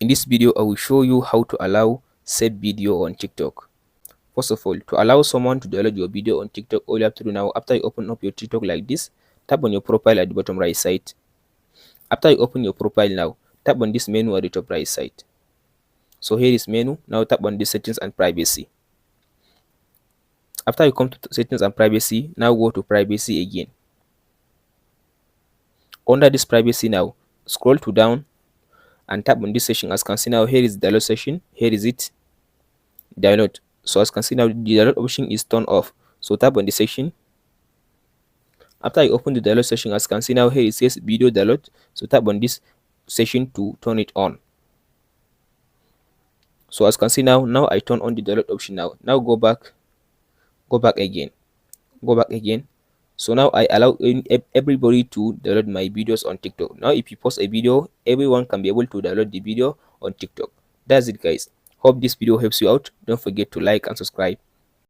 In this video, I will show you how to allow save video on TikTok. First of all, to allow someone to download your video on TikTok, all you have to do now, after you open up your TikTok like this, tap on your profile at the bottom right side. After you open your profile now, tap on this menu at the top right side. So here is menu. Now tap on this settings and privacy. After you come to settings and privacy, now go to privacy again. Under this privacy now, scroll to down and tap on this section. As you can see now, here is the download section. Here is it, download. So as you can see now, the download option is turned off. So tap on the section. After you open the download section, as you can see now, here it says video download. So tap on this section to turn it on. So as you can see now I turn on the download option now. Now go back again. So now I allow everybody to download my videos on TikTok. Now if you post a video, everyone can be able to download the video on TikTok. That's it, guys. Hope this video helps you out. Don't forget to like and subscribe.